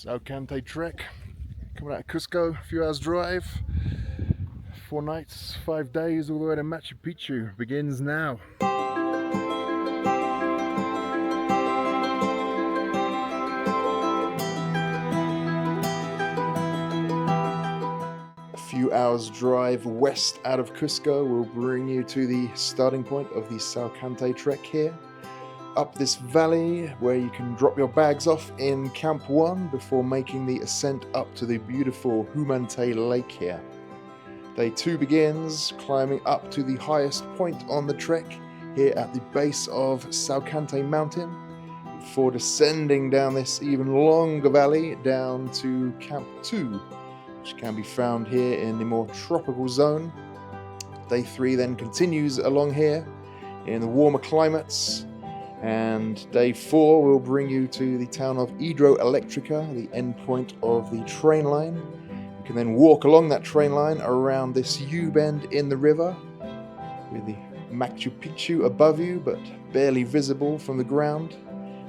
Salkantay trek, coming out of Cusco, a few hours drive, 4 nights, 5 days, all the way to Machu Picchu, begins now. A few hours drive west out of Cusco will bring you to the starting point of the Salkantay trek here. Up this valley where you can drop your bags off in Camp 1 before making the ascent up to the beautiful Humantay Lake here. Day 2 begins climbing up to the highest point on the trek here at the base of Salkantay Mountain before descending down this even longer valley down to Camp 2, which can be found here in the more tropical zone. Day 3 then continues along here in the warmer climates. And day 4 will bring you to the town of Hidroeléctrica, the end point of the train line. You can then walk along that train line around this U-bend in the river with the Machu Picchu above you but barely visible from the ground,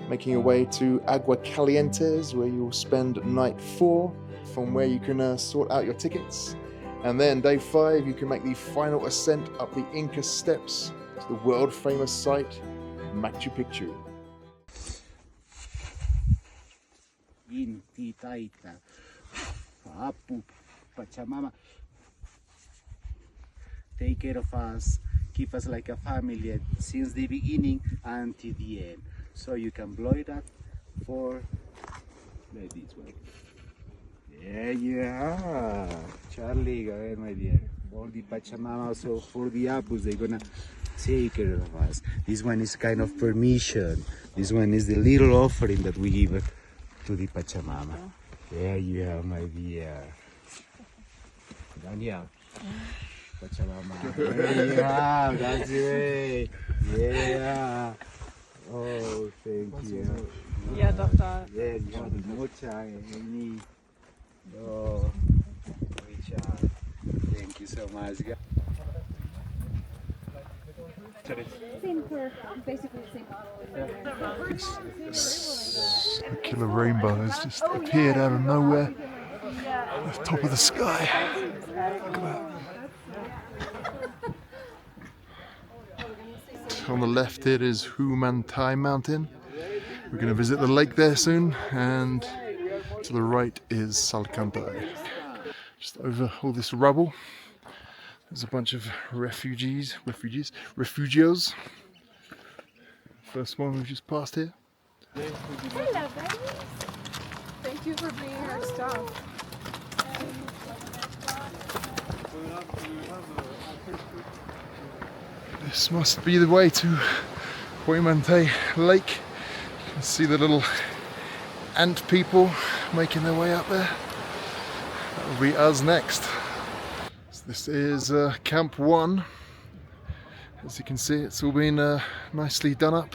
making your way to Aguas Calientes where you will spend night 4, from where you can sort out your tickets. And then day 5 you can make the final ascent up the Inca steps to the world famous site Machu Picchu. Inti Taita, Apu, Pachamama, take care of us, keep us like a family since the beginning until the end. So you can blow it up for like this way. Yeah, Charlie, go ahead, my dear. For the Pachamama, also for the Apus, they're gonna take care of us. This one is kind of permission. This one is the little offering that we give to the Pachamama. There you are, my dear. Daniel. Pachamama. There you are. That's it. Yeah. Oh, thank you. Ja, doch da. Yeah, you are the mocha. Oh, Richard. Thank you so much. Same for basically the same. Circular rainbow has just appeared out of nowhere at the top of the sky. Look at that. On the left it is Humantay Mountain. We're going to visit the lake there soon, and to the right is Salkantay. Just over all this rubble there's a bunch of refugios. First one we've just passed here. Hello, baby. Thank you for bringing our stuff. This must be the way to Humantay Lake. You can see the little ant people making their way up there. That will be us next. So this is Camp 1. As you can see, it's all been nicely done up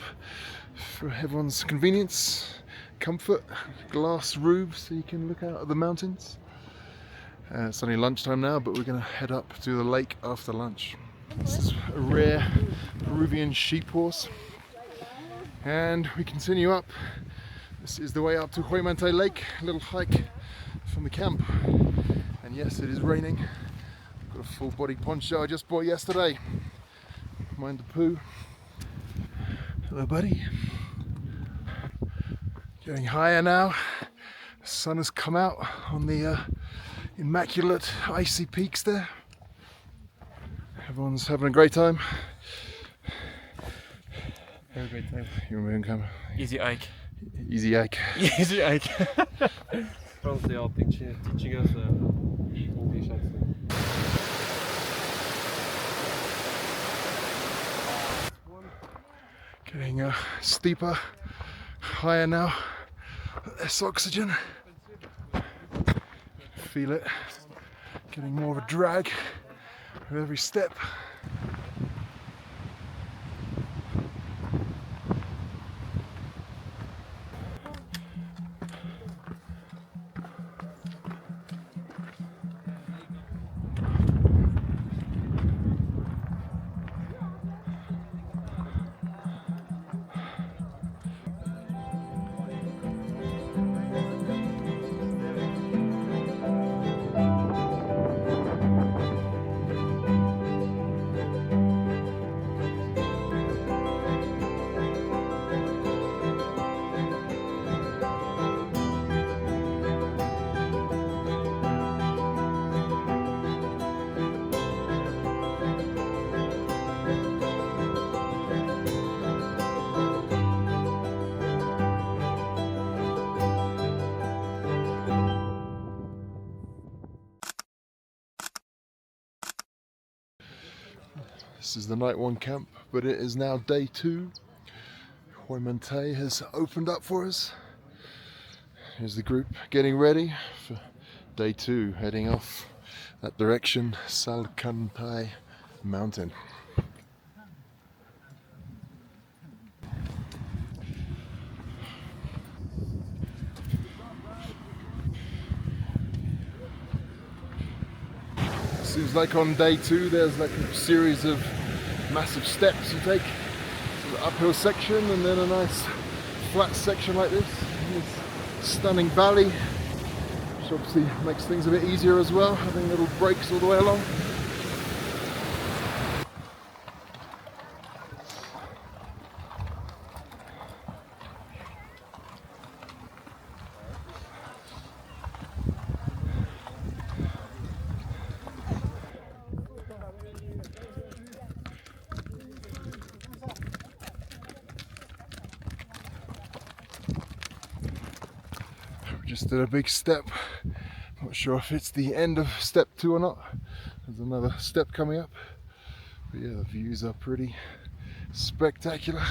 for everyone's convenience, comfort, glass roofs so you can look out at the mountains. It's only lunchtime now, but we're going to head up to the lake after lunch. This is a rare Peruvian sheep horse, and we continue up. This is the way up to Humantay Lake, a little hike from the camp. And yes, it is raining. I've got a full body poncho I just bought yesterday. Mind the poo. Hello, buddy. Getting higher now. The sun has come out on the immaculate icy peaks there. Everyone's having a great time. Have a great time. You remember camera? Easy Ike. Easy Ike. Easy Ike. Probably they all teaching us English accent. Getting steeper, higher now. Less oxygen. Feel it. Getting more of a drag with every step. This is the night one camp, but it is now day 2. Humantay has opened up for us. Here's the group getting ready for day 2, heading off that direction, Salkantay Mountain. Seems like on day 2 there's like a series of massive steps you take to the uphill section, and then a nice flat section like this. This stunning valley, which obviously makes things a bit easier as well, having little breaks all the way along. Just did a big step. Not sure if it's the end of step 2 or not. There's another step coming up. But yeah, the views are pretty spectacular.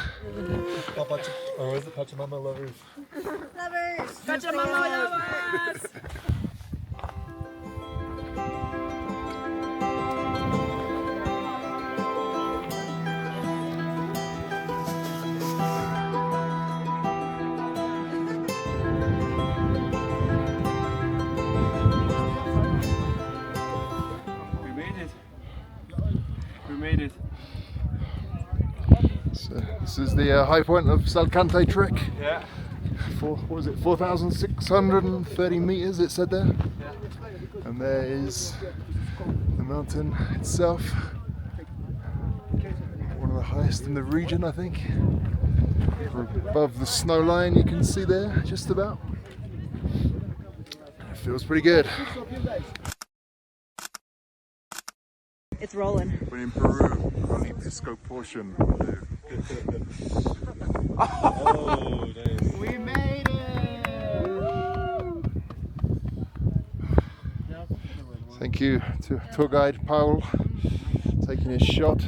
Or is it Pachamama Lovers? Lovers! Pachamama Lovers! Made it. So this is the high point of Salkantay Trek. Yeah. What was it? 4,630 meters. It said there. Yeah. And there is the mountain itself. One of the highest in the region, I think. We're above the snow line, you can see there, just about. It feels pretty good. It's rolling. We're in Peru, on the Pisco portion. Oh, nice. We made it! Thank you to tour guide Paul, taking his shot.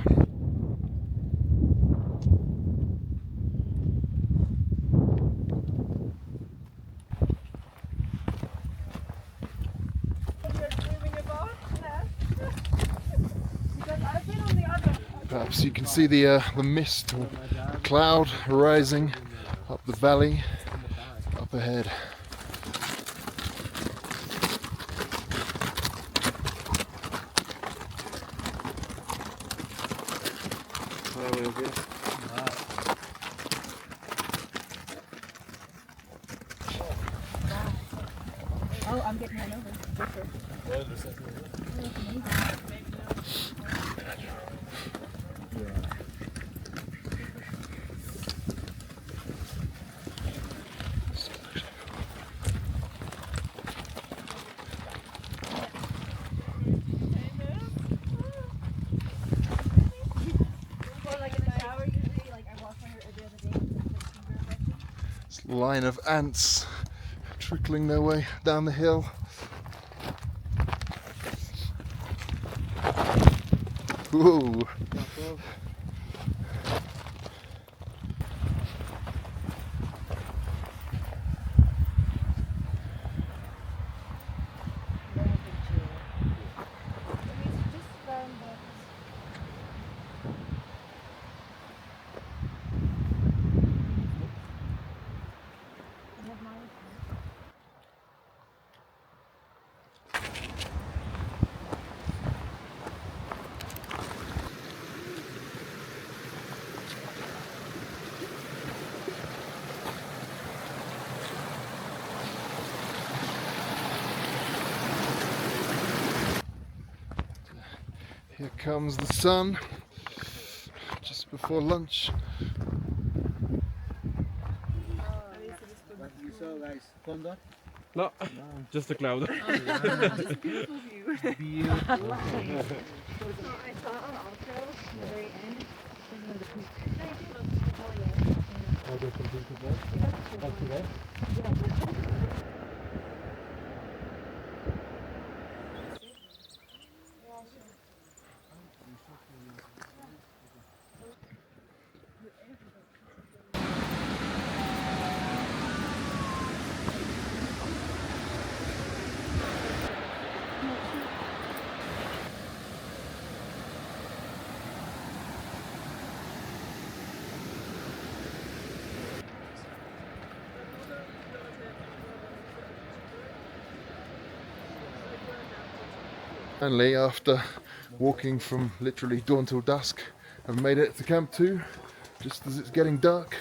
Perhaps you can see the mist or cloud rising up the valley up ahead. Oh, I'm getting run over. For sure. Line of ants trickling their way down the hill. Ooh. Here comes the sun, just before lunch. No, just a cloud. Just a beautiful view. Beautiful. So I saw on also at the very end, there's another peak. Finally, after walking from literally dawn till dusk, I've made it to Camp 2, just as it's getting dark.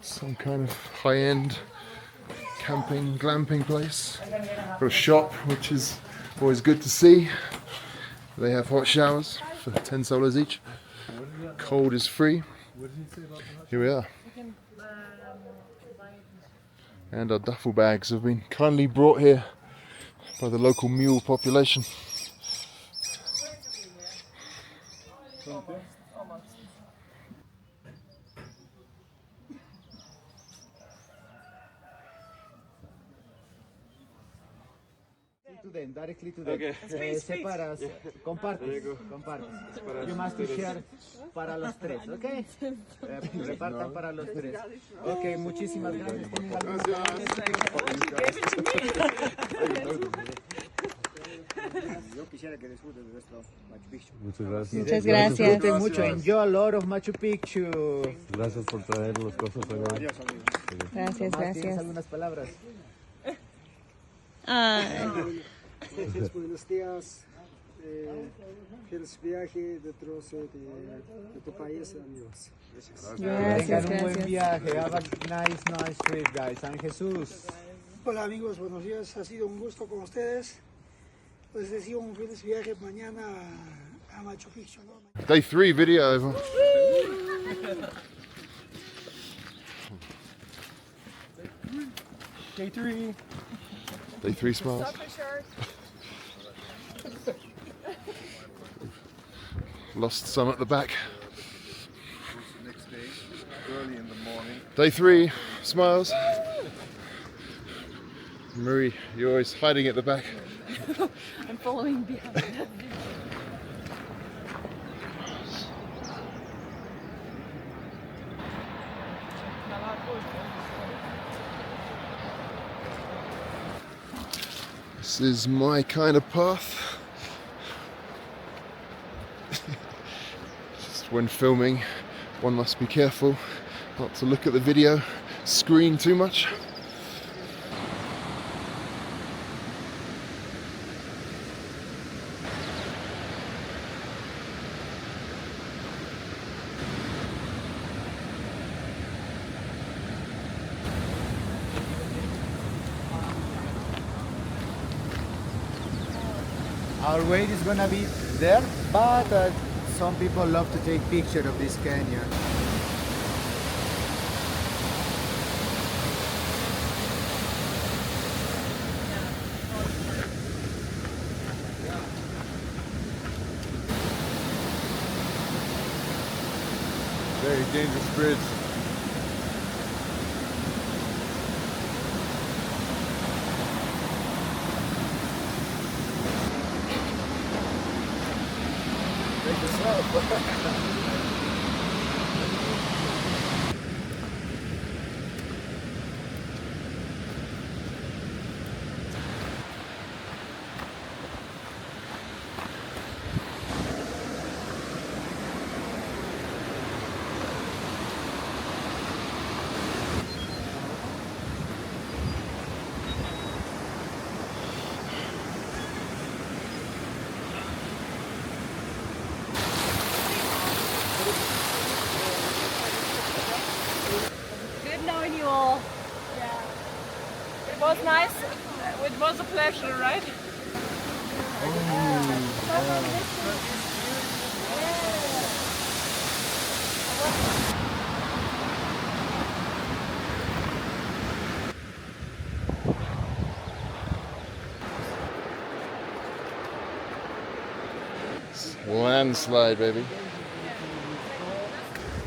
Some kind of high-end camping, glamping place. Got a shop, which is always good to see. They have hot showers for $10 each. Cold is free. Here we are. And our duffel bags have been kindly brought here by the local mule population. To them, directly to them. Okay. Separas, compartes. You must share para los tres, ¿ok? Repartan para los tres. Ok, muchísimas gracias. Yo quisiera que disfruten de nuestro Machu Picchu. Muchas gracias. Muchas gracias. Disfruten mucho. Enjoy a lot of Machu Picchu. Gracias por traer las cosas acá. Adiós, amigo. Gracias, ¿Tienes gracias. algunas palabras? Buenos días. Feliz viaje dentro de tu país, amigos. Gracias, Tengan un buen gracias. viaje. Have a nice trip, guys. San Jesús. Hola amigos, buenos días. Ha sido un gusto con ustedes. Les deseo un feliz viaje mañana a Machu Picchu, ¿no? Day 3 video. Day 3. Day 3 smiles. Lost some at the back. Day 3 smiles. Marie, you're always hiding at the back. I'm following behind. This is my kind of path. Just when filming, one must be careful not to look at the video screen too much. Our weight is gonna be there, but some people love to take picture of this canyon. Very dangerous bridge. Good knowing you all. Yeah. It was nice. It was a pleasure, right? Landslide, baby.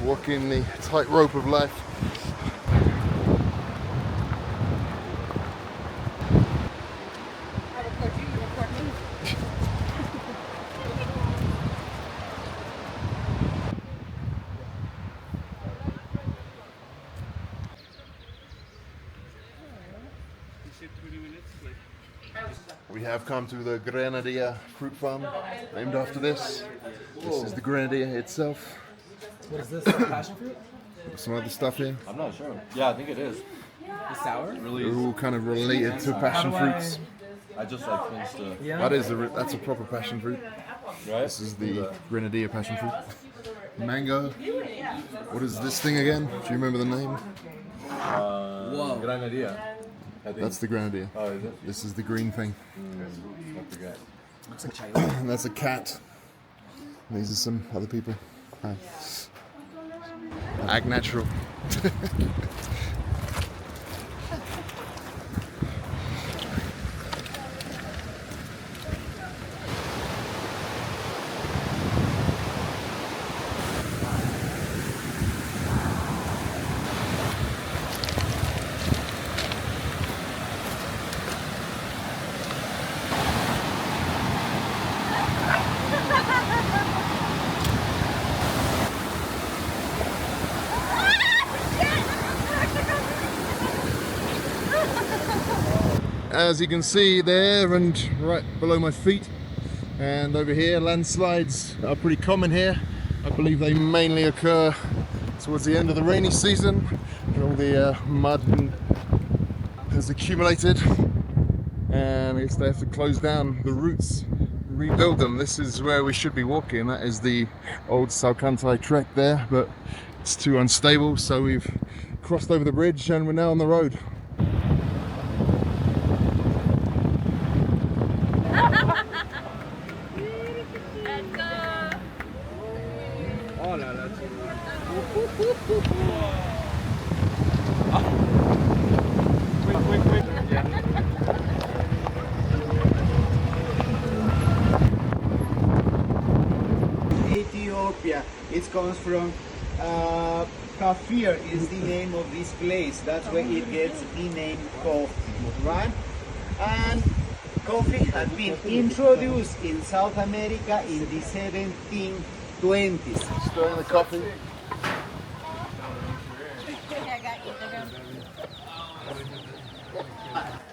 Walking the tightrope of life. I record you, you record me. We have come to the Granadilla fruit farm, named after this. This is the Granadilla itself. What is this? Passion fruit? Some other stuff here. I'm not sure. Yeah, I think it is. It's sour? Really? They're all kind of related to passion fruits. I just like finished the. That's a proper passion fruit. Right? This is the Grenadilla passion fruit. Mango. What is this thing again? Do you remember the name? Granadilla. I think. That's the Grenadilla. Oh, is it? This is the green thing. I forget. And that's a cat. These are some other people. Hi. Ag natural. As you can see there and right below my feet and over here, landslides are pretty common here. I believe they mainly occur towards the end of the rainy season when all the mud has accumulated, and I guess they have to close down the routes, rebuild them. This is where we should be walking. That is the old Salkantay trek there, but it's too unstable, so we've crossed over the bridge and we're now on the road. Ethiopia. It comes from Kafir is the name of this place. That's where it gets the name coffee, right? And coffee had been introduced in South America in the 1720s. Stirring the coffee.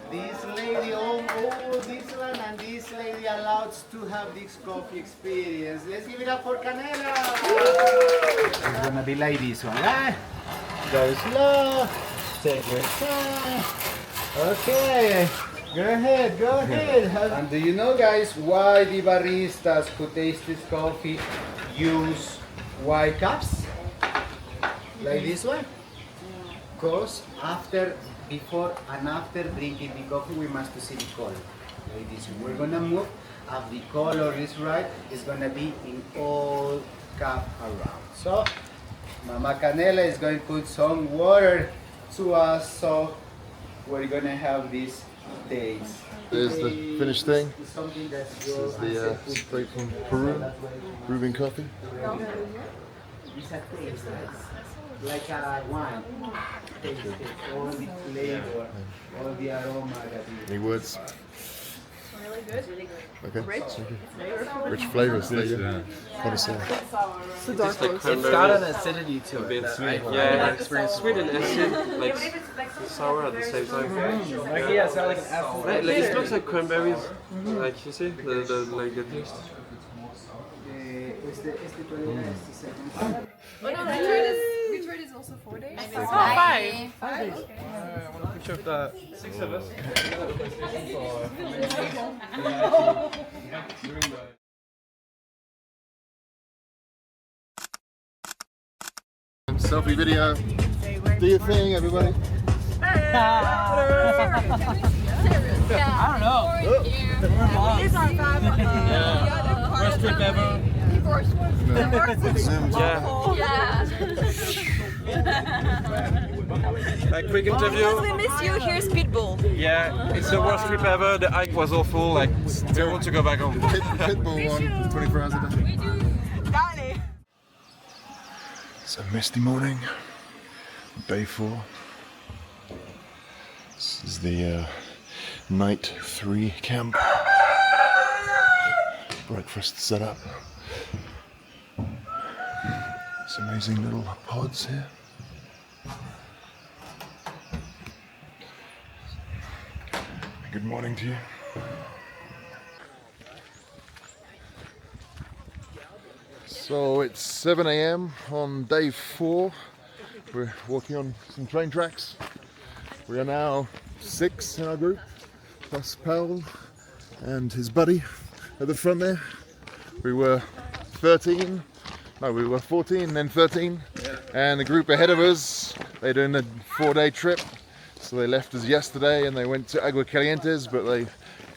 This lady owned all this land, and this lady allowed us to have this coffee experience. Let's give it up for Canela! It's gonna be like this one, eh? Go slow, take your time. Okay, go ahead, go ahead. And do you know, guys, why the baristas who taste this coffee use white cups? Like this one? Because before and after drinking the coffee, we must see the color. Like this. We're gonna move. If the color is right, it's gonna be in all cup around. So, Mama Canela is going to put some water to us, so we're gonna have this taste. There's the finished thing. Something that's This is the straight from Peru, Peruvian coffee. It's a taste, like a wine. Taste it, all the flavor, all the aroma that you. Any words? Really good. Okay. Rich. Rich flavors. There you go. Connoisseur. It's got an acidity to it. Yeah, sweet and acid, like sour at the same time. Like, yeah, it's got like an apple. Like, it looks like cranberries. Like you see, the like the taste. Oh no, Detroit is also 4 days. Oh, 5. Five. I want a picture of that. 6 of us. Selfie video. Do your thing, everybody. I don't know. It's on 5. Worst trip ever. A quick interview. We miss you. Here's Pitbull. Yeah, it's the worst trip ever. The hike was awful. Like, terrible to go back home. Pitbull on 24 hours a day. It's a misty morning, day 4. This is the night 3 camp. Breakfast set up. It's amazing little pods here. Good morning to you. So it's 7 a.m. on day 4. We're walking on some train tracks. We are now 6 in our group, plus Pel and his buddy at the front there. We were 13, no, we were 14, then 13, and the group ahead of us, they're doing a 4-day trip. So they left us yesterday and they went to Aguas Calientes, but they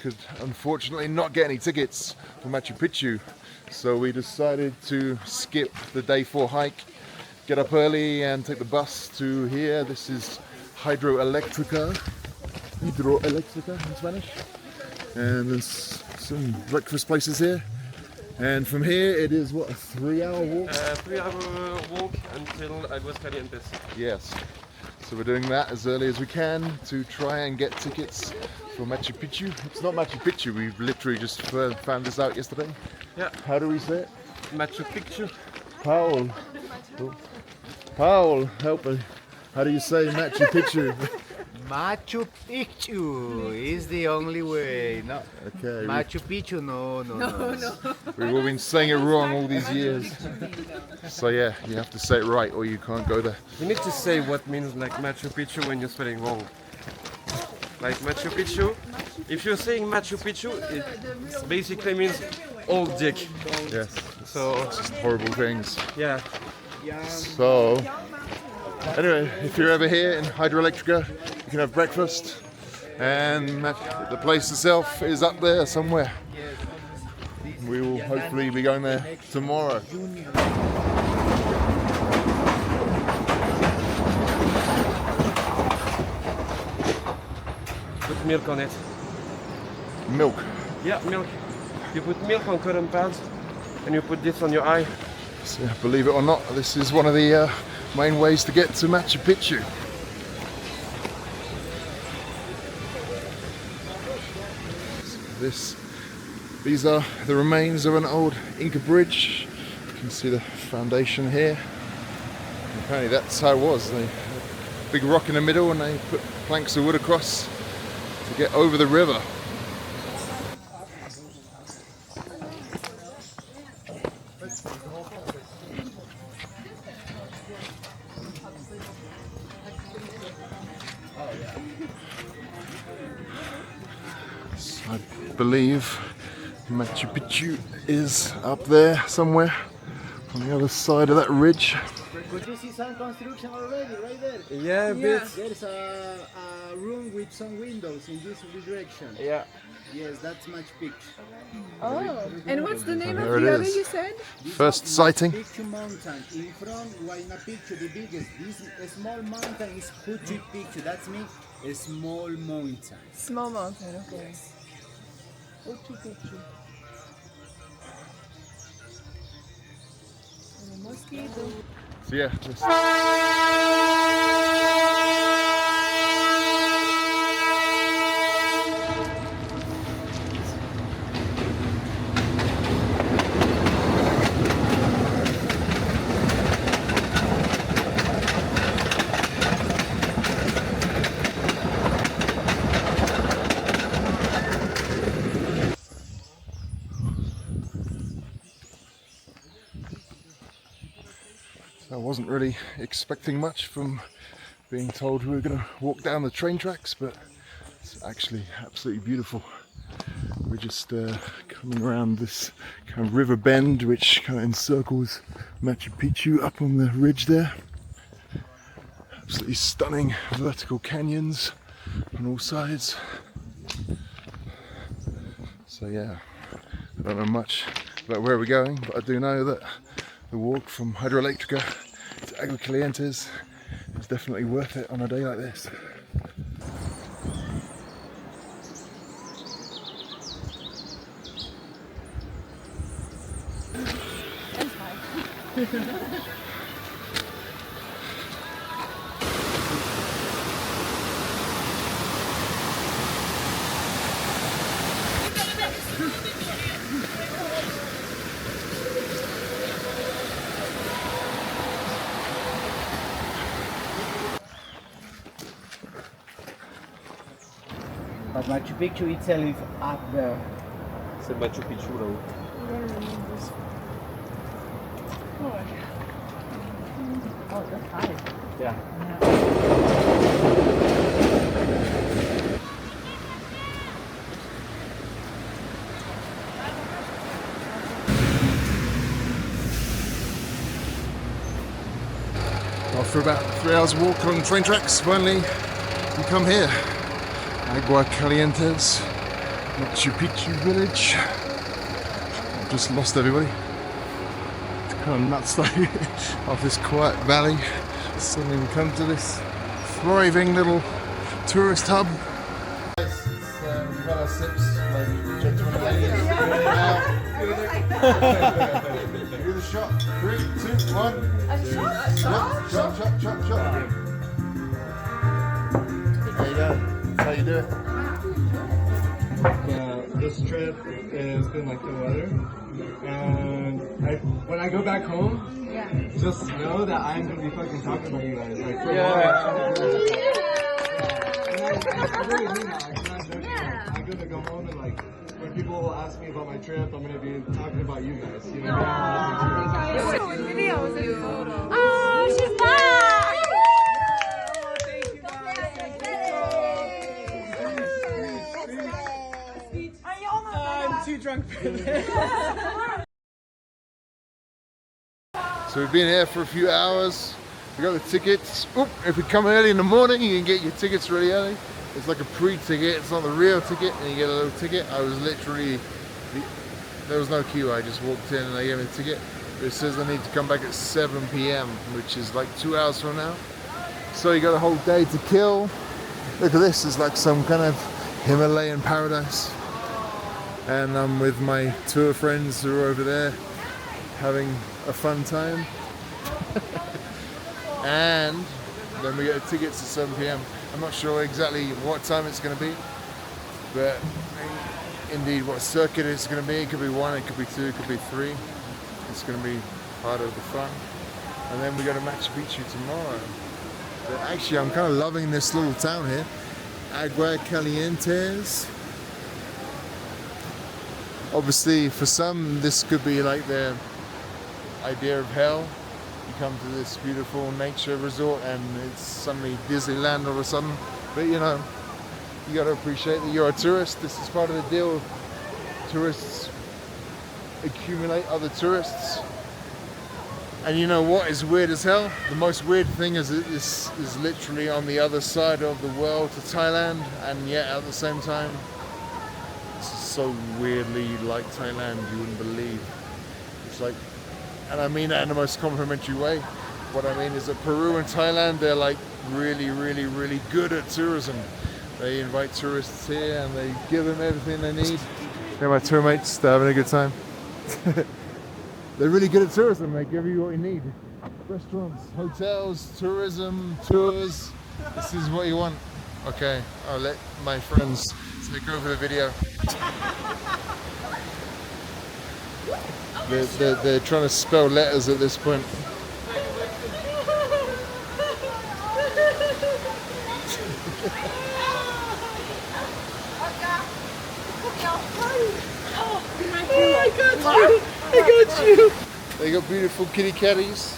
could unfortunately not get any tickets for Machu Picchu. So we decided to skip the day 4 hike, get up early and take the bus to here. This is Hidroeléctrica in Spanish. And there's some breakfast places here. And from here it is what, a 3-hour walk? 3-hour walk until Aguas Calientes. Yes. So we're doing that as early as we can to try and get tickets for Machu Picchu. It's not Machu Picchu, we literally just found this out yesterday. Yeah. How do we say it? Machu Picchu. Paul. Paul, help me. How do you say Machu Picchu? Machu Picchu is the only way. No. Okay. Machu Picchu, no. We've all been saying it wrong all these years. So yeah, you have to say it right or you can't go there. You need to say what means like Machu Picchu when you're spelling wrong. Like Machu Picchu, if you're saying Machu Picchu, it basically means old dick. Yes. So, Just horrible things. yeah. So, anyway, if you're ever here in Hidroeléctrica, you can have breakfast. And the place itself is up there somewhere. We will hopefully be going there tomorrow. Put milk on it. Milk. Yeah, milk. You put milk on cotton pads and you put this on your eye. So, believe it or not, this is one of the main ways to get to Machu Picchu. These are the remains of an old Inca bridge. You can see the foundation here. And apparently that's how it was. They had a big rock in the middle and they put planks of wood across to get over the river. I believe Machu Picchu is up there somewhere on the other side of that ridge. Could you see some construction already, right there? Yeah, a bit. There's a room with some windows in this direction. Yeah. Yes, that's Machu Picchu. Oh, and what's the name There of it the other is. you said? First sighting. Picchu Mountain. In front, Huayna Picchu, the biggest. This small mountain is Machu Picchu. That's me, a small mountain. Small mountain, okay. Machu Picchu. And a mosquito. So yeah, just I wasn't really expecting much from being told we were going to walk down the train tracks, but it's actually absolutely beautiful. We're just coming around this kind of river bend which kind of encircles Machu Picchu up on the ridge there. Absolutely stunning vertical canyons on all sides. So yeah, I don't know much about where we're going, but I do know that the walk from Hidroeléctrica to Aguas Calientes is definitely worth it on a day like this. But Machu Picchu itself is up there. C'est Machu Picchu là-haut. Oh, that's high. Yeah. after about 3 hours walk on train tracks, finally we come here. Aguas Calientes, Machu Picchu village. I've just lost everybody. It's kind of nuts though, off this quiet valley. Suddenly we come to this thriving little tourist hub. We've had our sips, like gentlemen ladies. Do the shot. 3, 2, 1. A shot? Shot. There you go. That's how you do it. This trip has been like the weather, and when I go back home, just know that I'm gonna be fucking talking about you guys. Like, for I really mean that. Like, I'm not joking. I'm gonna go home and like, when people will ask me about my trip, I'm gonna be talking about you guys. You know? Oh, she's back! I'm too drunk for this. So we've been here for a few hours. We got the tickets. Oop, if you come early in the morning, you can get your tickets really early. It's like a pre-ticket. It's not the real ticket, and you get a little ticket. I was literally, there was no queue. I just walked in and they gave me a ticket. But it says I need to come back at 7 p.m., which is like 2 hours from now. So you got a whole day to kill. Look at this. It's like some kind of Himalayan paradise. And I'm with my tour friends who are over there having a fun time. And then we get the tickets at 7 p.m. I'm not sure exactly what time it's going to be, but indeed what circuit it's going to be. It could be 1, it could be 2, it could be 3. It's going to be part of the fun. And then we go to Machu Picchu tomorrow. But actually, I'm kind of loving this little town here, Aguas Calientes. Obviously, for some, this could be like their idea of hell. You come to this beautiful nature resort and it's suddenly Disneyland all of a sudden. But you know, you got to appreciate that you're a tourist. This is part of the deal. Tourists accumulate other tourists. And you know what is weird as hell? The most weird thing is that this is literally on the other side of the world to Thailand, and yet at the same time, it's so weirdly like Thailand, you wouldn't believe. It's like, and I mean that in the most complimentary way. What I mean is that Peru and Thailand, they're like really, really, really good at tourism. They invite tourists here and they give them everything they need. They're my tour mates, they're having a good time. They're really good at tourism, they give you what you need. Restaurants, hotels, tourism, tours. This is what you want. Okay, I'll let my friends take over the video. They're trying to spell letters at this point. I got you. They got beautiful kitty catties.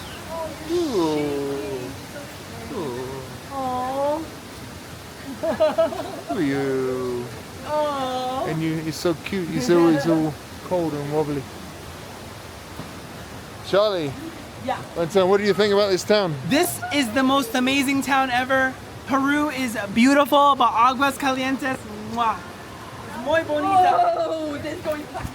Ooh. Aww. Look at you. Aww. And you're so cute. You're always all cold and wobbly. Charlie. Yeah. What do you think about this town? This is the most amazing town ever. Peru is beautiful, but Aguas Calientes, mwah. Es muy bonita. Oh, this is going fast.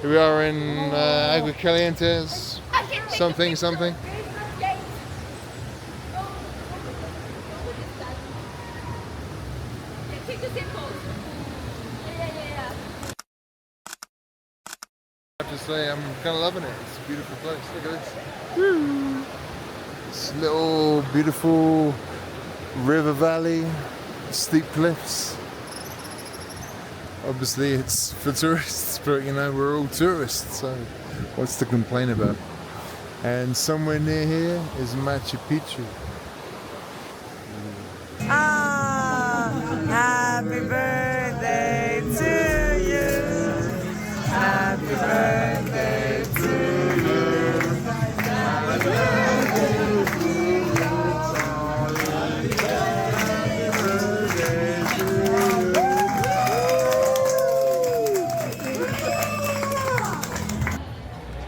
Here we are in Aguas Calientes. Something. I have to say, I'm kind of loving it. It's a beautiful place. Look at this. Woo. This little beautiful river valley, steep cliffs. Obviously it's for tourists, but you know, we're all tourists, so what's to complain about? And somewhere near here is Machu Picchu. Happy birthday to you. Happy birthday to you. Happy birthday to you.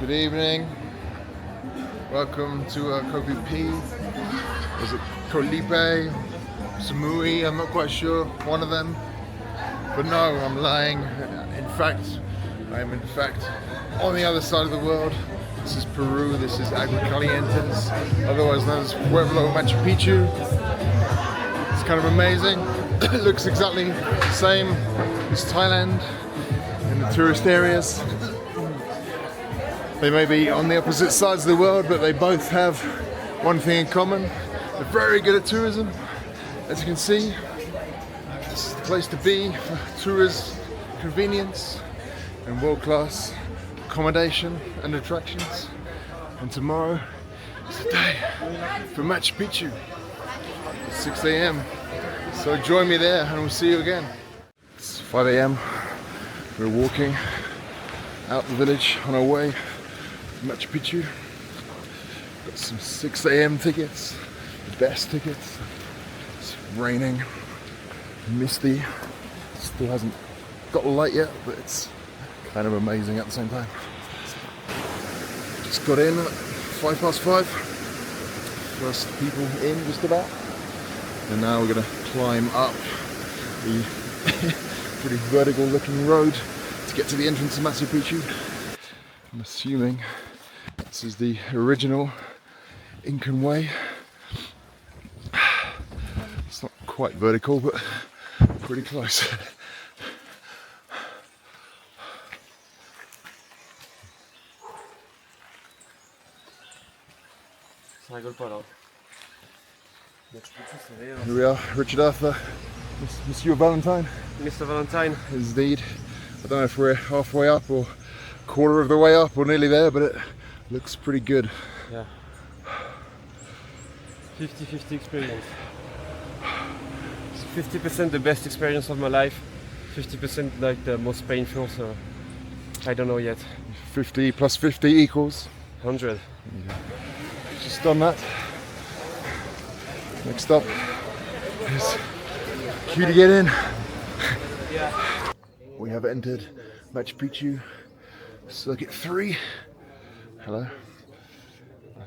Good evening. Welcome to Kopi P. Is it Kolipe? Samui? I'm not quite sure. One of them. But no, I'm lying. In fact, I'm in fact on the other side of the world. This is Peru. This is Aguas Calientes, otherwise known as Pueblo Machu Picchu. It's kind of amazing. It looks exactly the same as Thailand in the tourist areas. They may be on the opposite sides of the world, but they both have one thing in common. They're very good at tourism. As you can see, this is the place to be for tourist convenience and world-class accommodation and attractions. And tomorrow is the day for Machu Picchu at 6 a.m. So join me there and we'll see you again. It's 5 a.m. We're walking out the village on our way to Machu Picchu. Got some 6 a.m. tickets, the best tickets. It's raining, misty, still hasn't got light yet, but it's kind of amazing at the same time. Just got in at 5:05. First people in just about. And now we're gonna climb up the pretty vertical looking road to get to the entrance of Machu Picchu. I'm assuming this is the original Incan way. It's not quite vertical, but pretty close. Here we are, Richard Arthur, Monsieur Valentine. Mr. Valentine. Indeed. I don't know if we're halfway up or quarter of the way up or nearly there, but it looks pretty good. Yeah. 50-50 experience. 50% the best experience of my life, 50% like the most painful, so I don't know yet. 50 plus 50 equals? 100. Yeah. Just done that. Next up is queue to get in. Yeah. We have entered Machu Picchu Circuit 3. Hello.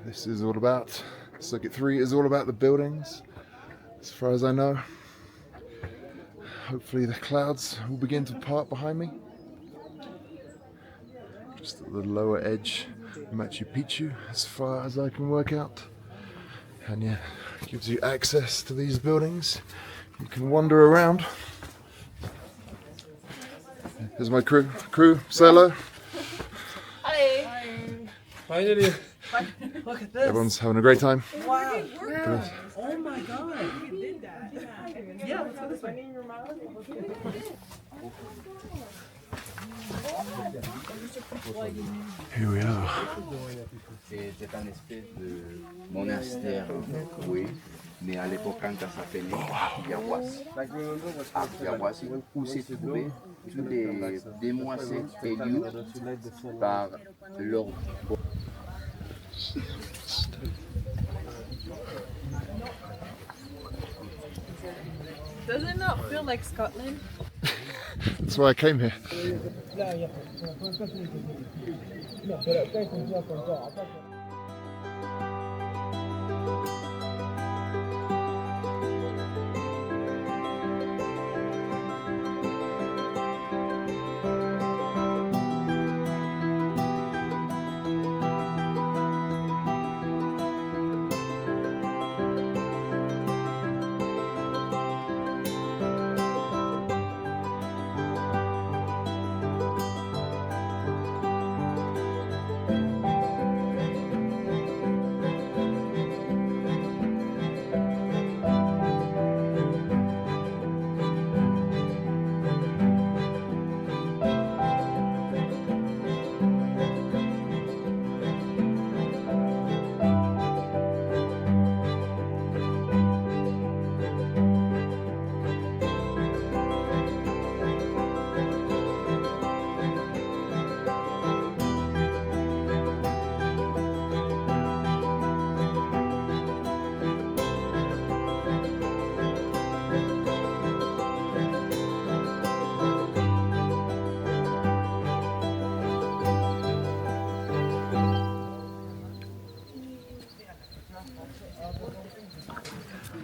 This is all about, Circuit 3 is all about the buildings, as far as I know. Hopefully the clouds will begin to part behind me. Just at the lower edge of Machu Picchu, as far as I can work out. And yeah, it gives you access to these buildings. You can wander around. Here's my crew. Say hello. Hi. Finally. Look at this. Everyone's having a great time. Wow. Oh my god. You did that. Yeah, let's go this way. Here we are. C'est un espèce de monastère, oui, mais à l'époque quand ça s'appelait Aguas. Aguas, où s'est trouvé tous les demoiselles élues par leur. Does it not feel like Scotland? That's why I came here.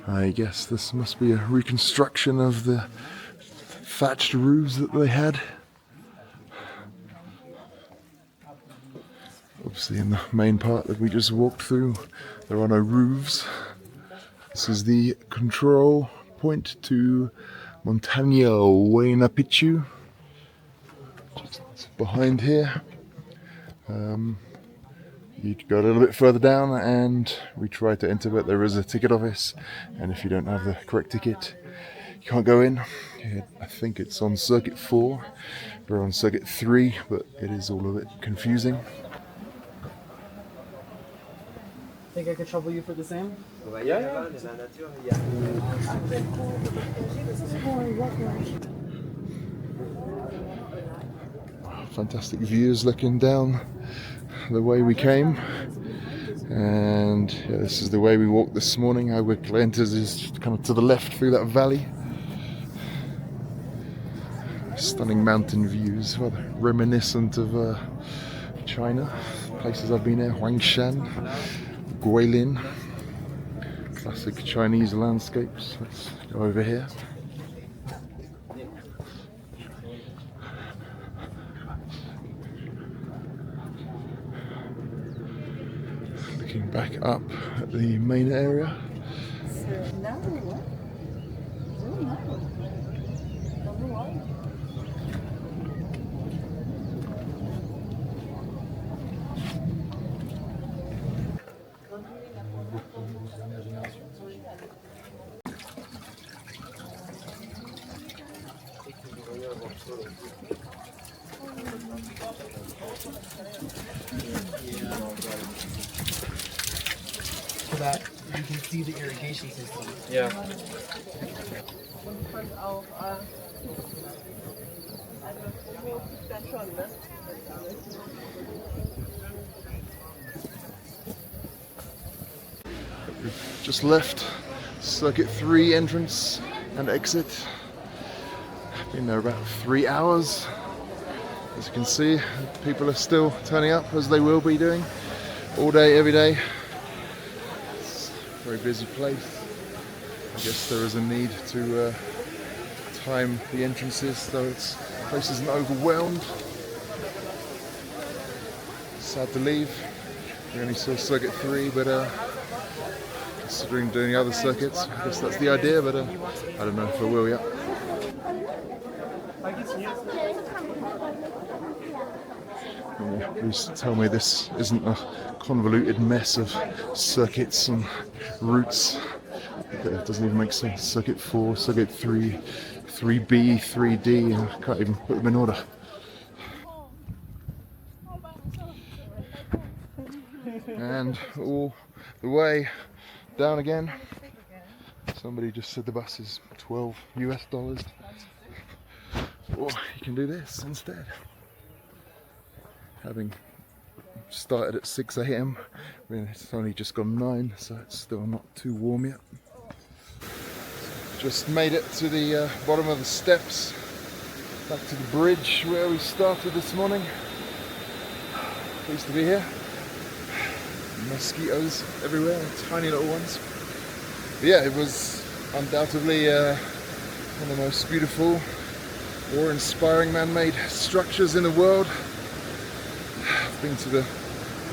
I guess this must be a reconstruction of the thatched roofs that they had. Obviously in the main part that we just walked through, there are no roofs. This is the control point to Montaña Picchu. Just behind here. You could go a little bit further down and we tried to enter, but there is a ticket office, and if you don't have the correct ticket, you can't go in. I think it's on circuit 4, we're on circuit 3, but it is all a bit confusing. Think I could trouble you for the same? Fantastic views looking down the way we came, and yeah, this is the way we walked this morning. Aguas Calientes is kind of to the left through that valley. Stunning mountain views, rather reminiscent of China. Places I've been there: Huangshan, Guilin, classic Chinese landscapes. Let's go over here. Looking back up at the main area. So that you can see the irrigation system. Yeah. We've just left circuit 3 entrance and exit. Been there about 3 hours. As you can see, people are still turning up, as they will be doing all day, every day. It's a very busy place. I guess there is a need to time the entrances so the place isn't overwhelmed. Sad to leave. We only saw circuit 3, but considering doing the other circuits, I guess that's the idea, but I don't know if I will yet. Please tell me this isn't a convoluted mess of circuits and routes. It doesn't even make sense. Circuit 4, Circuit 3, 3B, 3D, and I can't even put them in order. And all the way down again. Somebody just said the bus is $12 US. Or you can do this instead. Having started at 6 AM, it's only just gone 9, so it's still not too warm yet. Just made it to the bottom of the steps, back to the bridge where we started this morning. Pleased to be here. Mosquitoes everywhere, tiny little ones. But yeah, it was undoubtedly one of the most beautiful, awe-inspiring man-made structures in the world. I've been to the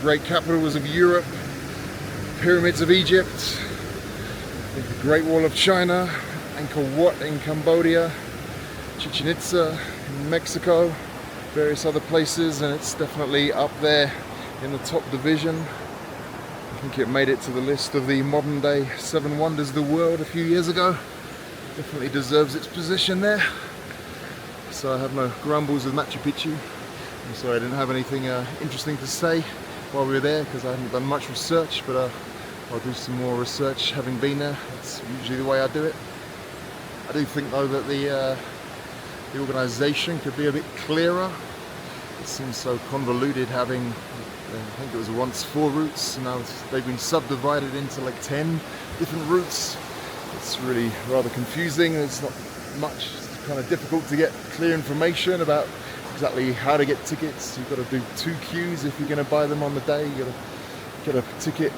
great capitals of Europe, pyramids of Egypt, the Great Wall of China, Angkor Wat in Cambodia, Chichen Itza in Mexico, various other places, and it's definitely up there in the top division. I think it made it to the list of the modern day 7 wonders of the world a few years ago. Definitely deserves its position there. So I have no grumbles with Machu Picchu. I'm sorry I didn't have anything interesting to say while we were there because I haven't done much research, but I'll do some more research having been there. That's usually the way I do it. I do think though that the organisation could be a bit clearer. It seems so convoluted having, I think it was once 4 routes, and now they've been subdivided into like 10 different routes. It's really rather confusing. There's not much, it's kind of difficult to get clear information about exactly how to get tickets. You've got to do 2 queues if you're going to buy them on the day. You've got to get a ticket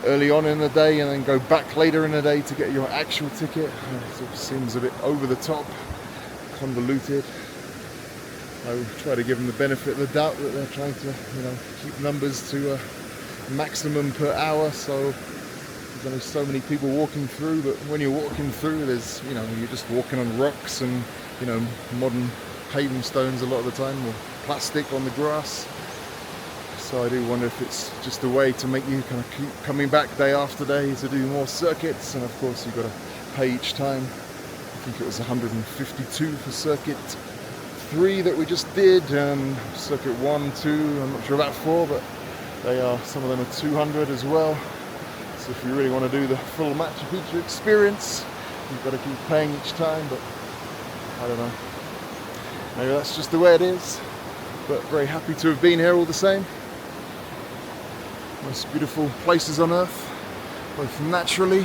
early on in the day and then go back later in the day to get your actual ticket. It sort of seems a bit over the top, convoluted. I try to give them the benefit of the doubt that they're trying to, keep numbers to a maximum per hour, so there's only so many people walking through, but when you're walking through, there's, you're just walking on rocks and, modern paving stones a lot of the time, or plastic on the grass. So I do wonder if it's just a way to make you kind of keep coming back day after day to do more circuits, and of course you've got to pay each time. I think it was 152 for circuit 3 that we just did, circuit 1, 2, I'm not sure about 4, but some of them are 200 as well. So if you really want to do the full Machu Picchu experience, you've got to keep paying each time, but I don't know. Maybe that's just the way it is, but very happy to have been here all the same. Most beautiful places on earth, both naturally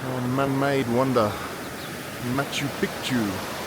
and man-made wonder. Machu Picchu.